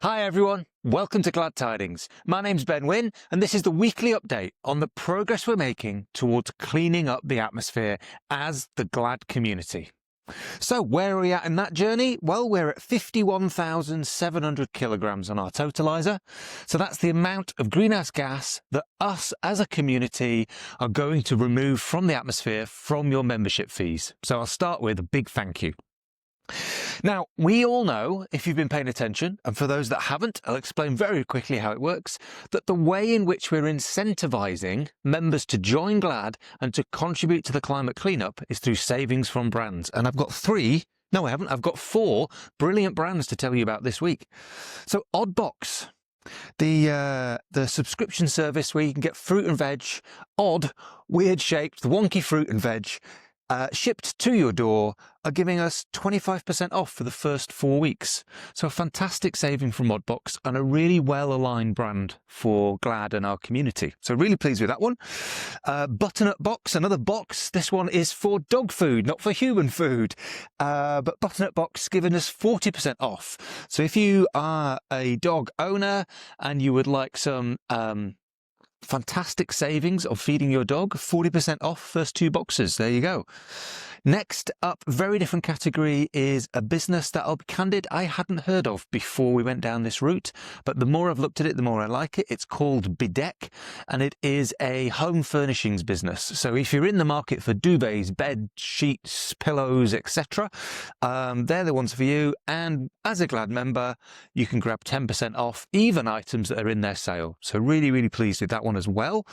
Hi everyone, welcome to Glad Tidings. My name's Ben Wynn and this is the weekly update on the progress we're making towards cleaning up the atmosphere as the Glad community. So where are we at in that journey? Well, we're at 51,700 kilograms on our totalizer. So that's the amount of greenhouse gas that us as a community are going to remove from the atmosphere from your membership fees. So I'll start with a big thank you. Now, we all know, if you've been paying attention, and for those that haven't, I'll explain very quickly how it works, that the way in which we're incentivizing members to join GLAD and to contribute to the climate cleanup is through savings from brands. And I've got I've got four brilliant brands to tell you about this week. So Oddbox, the subscription service where you can get fruit and veg, odd, weird shaped, wonky fruit and veg, shipped to your door, are giving us 25% off for the first 4 weeks. So a fantastic saving from Oddbox and a really well-aligned brand for GLAD and our community. So really pleased with that one. Butternut Box, another box. This one is for dog food, not for human food. But Butternut Box giving us 40% off. So if you are a dog owner and you would like some fantastic savings of feeding your dog, 40% off first 2 boxes. There you go. Next up, very different category, is a business that, I'll be candid, I hadn't heard of before we went down this route, but the more I've looked at it, the more I like it. It's called Bideck, and it is a home furnishings business. So if you're in the market for duvets, bed sheets, pillows, etc., they're the ones for you. And as a GLAD member, you can grab 10% off even items that are in their sale. So really, really pleased with that one as well.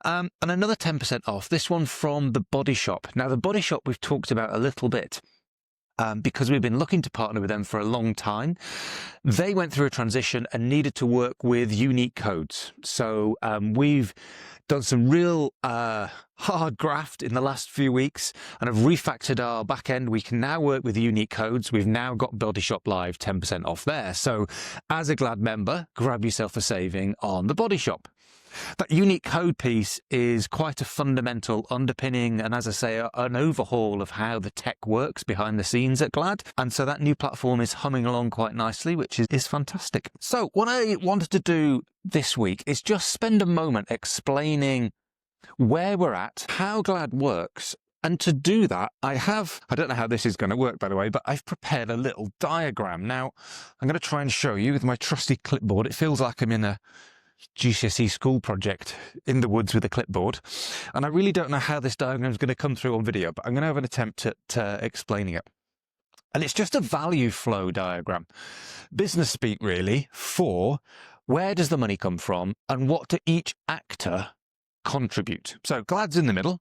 And another 10% off, this one from The Body Shop. Now, The Body Shop we've talked about a little bit because we've been looking to partner with them for a long time. They went through a transition and needed to work with unique codes. So we've done some real hard graft in the last few weeks and have refactored our back end. We can now work with unique codes. We've now got Body Shop Live 10% off there. So as a GLAD member, grab yourself a saving on The Body Shop. That unique code piece is quite a fundamental underpinning and, as I say, an overhaul of how the tech works behind the scenes at GLAD. And so that new platform is humming along quite nicely, which is fantastic. So what I wanted to do this week is just spend a moment explaining where we're at, how GLAD works. And to do that, I don't know how this is going to work, by the way, but I've prepared a little diagram. Now, I'm going to try and show you with my trusty clipboard. It feels like I'm in a GCSE school project in the woods with a clipboard, and I really don't know how this diagram is going to come through on video, but I'm going to have an attempt at explaining it. And it's just a value flow diagram, business speak really, for where does the money come from and what do each actor contribute. So GLAD's in the middle.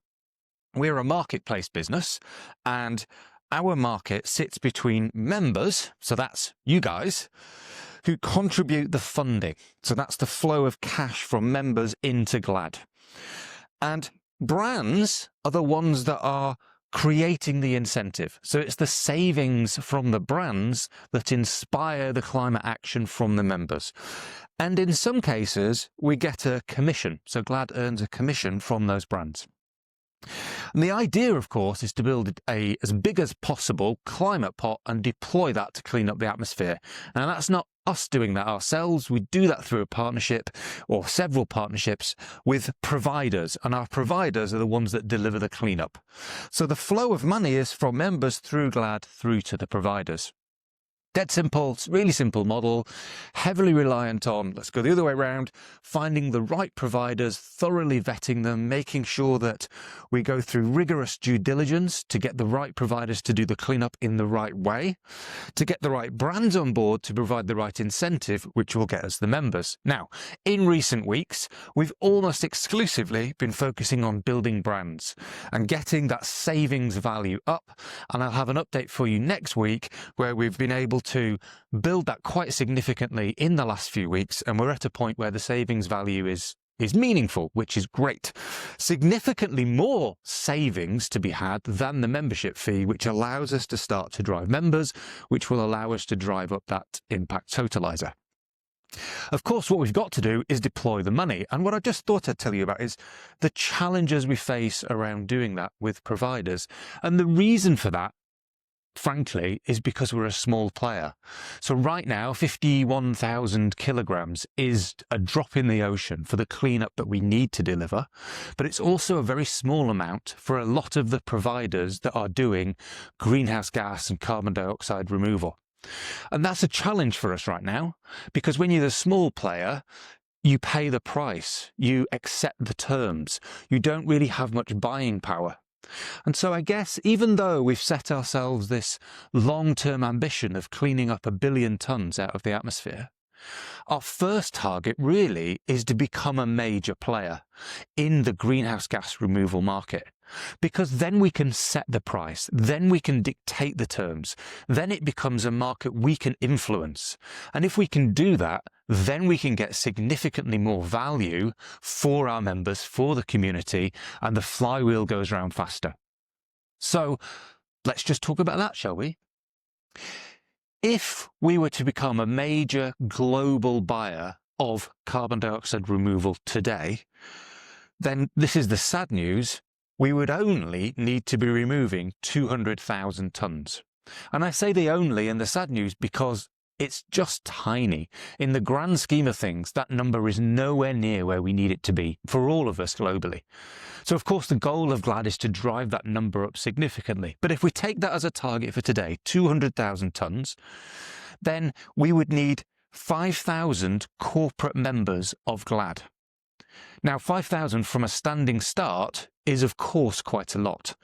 We're a marketplace business, and our market sits between members, so that's you guys, who contribute the funding. So that's the flow of cash from members into GLAD. And brands are the ones that are creating the incentive. So it's the savings from the brands that inspire the climate action from the members. And in some cases, we get a commission. So GLAD earns a commission from those brands. And the idea, of course, is to build as big as possible climate pot and deploy that to clean up the atmosphere. And that's not us doing that ourselves. We do that through a partnership or several partnerships with providers, and our providers are the ones that deliver the cleanup. So the flow of money is from members through GLAD through to the providers. Dead simple, really simple model, heavily reliant on, let's go the other way around, finding the right providers, thoroughly vetting them, making sure that we go through rigorous due diligence to get the right providers to do the cleanup in the right way, to get the right brands on board to provide the right incentive, which will get us the members. Now, in recent weeks, we've almost exclusively been focusing on building brands and getting that savings value up. And I'll have an update for you next week where we've been able to build that quite significantly in the last few weeks, and we're at a point where the savings value is meaningful, which is great. Significantly more savings to be had than the membership fee, which allows us to start to drive members, which will allow us to drive up that impact totalizer. Of course, what we've got to do is deploy the money. And what I just thought I'd tell you about is the challenges we face around doing that with providers. And the reason for that frankly, is because we're a small player. So right now, 51,000 kilograms is a drop in the ocean for the cleanup that we need to deliver, but it's also a very small amount for a lot of the providers that are doing greenhouse gas and carbon dioxide removal. And that's a challenge for us right now, because when you're the small player, you pay the price, you accept the terms, you don't really have much buying power. And so I guess even though we've set ourselves this long-term ambition of cleaning up 1 billion tonnes out of the atmosphere, our first target really is to become a major player in the greenhouse gas removal market. Because then we can set the price, then we can dictate the terms, then it becomes a market we can influence. And if we can do that, then we can get significantly more value for our members, for the community, and the flywheel goes round faster. So let's just talk about that, shall we? If we were to become a major global buyer of carbon dioxide removal today, then this is the sad news. We would only need to be removing 200,000 tonnes. And I say the only and the sad news because it's just tiny. In the grand scheme of things, that number is nowhere near where we need it to be for all of us globally. So of course the goal of GLAD is to drive that number up significantly. But if we take that as a target for today, 200,000 tonnes, then we would need 5,000 corporate members of GLAD. Now, 5,000 from a standing start is, of course, quite a lot.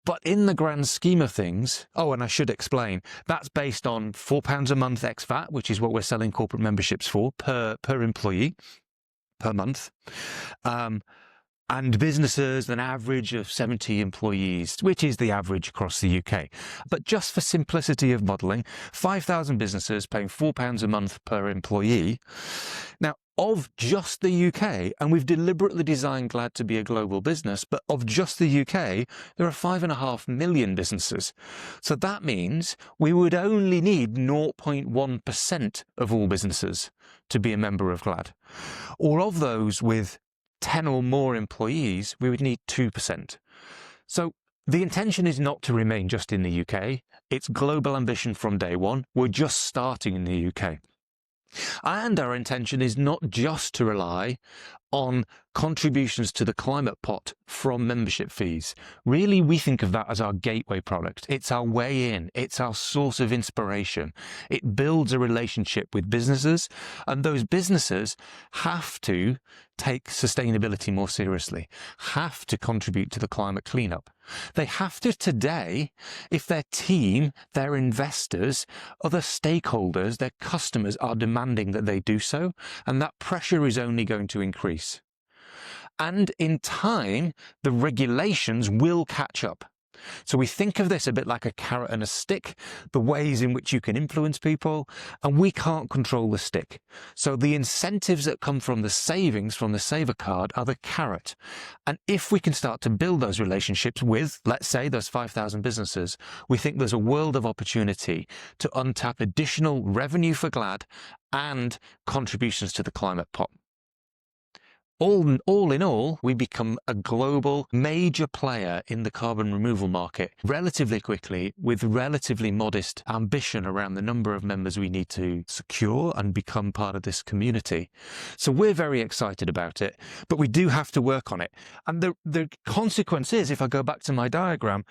But in the grand scheme of things, oh, and I should explain, that's based on £4 a month ex-VAT, which is what we're selling corporate memberships for per employee per month. And businesses, an average of 70 employees, which is the average across the UK. But just for simplicity of modelling, 5,000 businesses paying £4 a month per employee. Now, of just the UK, and we've deliberately designed GLAD to be a global business, but of just the UK, there are 5.5 million businesses. So that means we would only need 0.1% of all businesses to be a member of GLAD. Or of those with 10 or more employees, we would need 2%. So the intention is not to remain just in the UK. It's global ambition from day one. We're just starting in the UK. And our intention is not just to rely on contributions to the climate pot from membership fees. Really, we think of that as our gateway product. It's our way in. It's our source of inspiration. It builds a relationship with businesses, and those businesses have to take sustainability more seriously, have to contribute to the climate cleanup. They have to today if their team, their investors, other stakeholders, their customers are demanding that they do so, and that pressure is only going to increase. And in time, the regulations will catch up. So we think of this a bit like a carrot and a stick, the ways in which you can influence people, and we can't control the stick. So the incentives that come from the savings from the Saver card are the carrot. And if we can start to build those relationships with, let's say, those 5,000 businesses, we think there's a world of opportunity to untap additional revenue for GLAD and contributions to the climate pot. All in all, we become a global major player in the carbon removal market relatively quickly with relatively modest ambition around the number of members we need to secure and become part of this community. So we're very excited about it, but we do have to work on it. And the consequence is, if I go back to my diagram,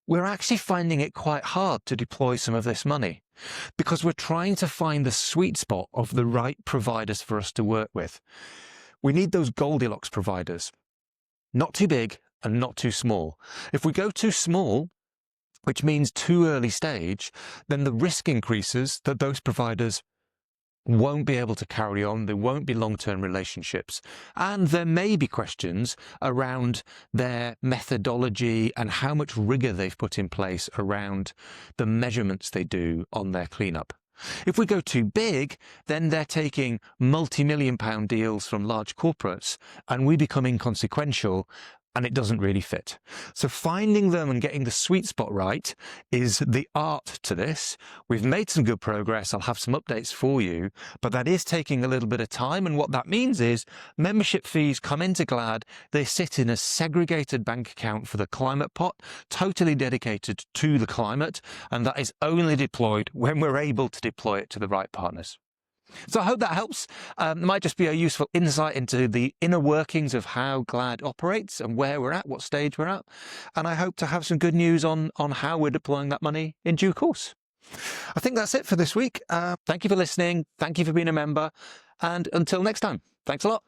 we're actually finding it quite hard to deploy some of this money because we're trying to find the sweet spot of the right providers for us to work with. We need those Goldilocks providers, not too big and not too small. If we go too small, which means too early stage, then the risk increases that those providers won't be able to carry on, there won't be long-term relationships, and there may be questions around their methodology and how much rigor they've put in place around the measurements they do on their cleanup. If we go too big, then they're taking multi-million-pound deals from large corporates and we become inconsequential and it doesn't really fit. So finding them and getting the sweet spot right is the art to this. We've made some good progress. I'll have some updates for you, but that is taking a little bit of time. And what that means is membership fees come into GLAD. They sit in a segregated bank account for the climate pot, totally dedicated to the climate. And that is only deployed when we're able to deploy it to the right partners. So I hope that helps. It might just be a useful insight into the inner workings of how GLAD operates and where we're at, what stage we're at. And I hope to have some good news on how we're deploying that money in due course. I think that's it for this week. Thank you for listening. Thank you for being a member. And until next time, thanks a lot.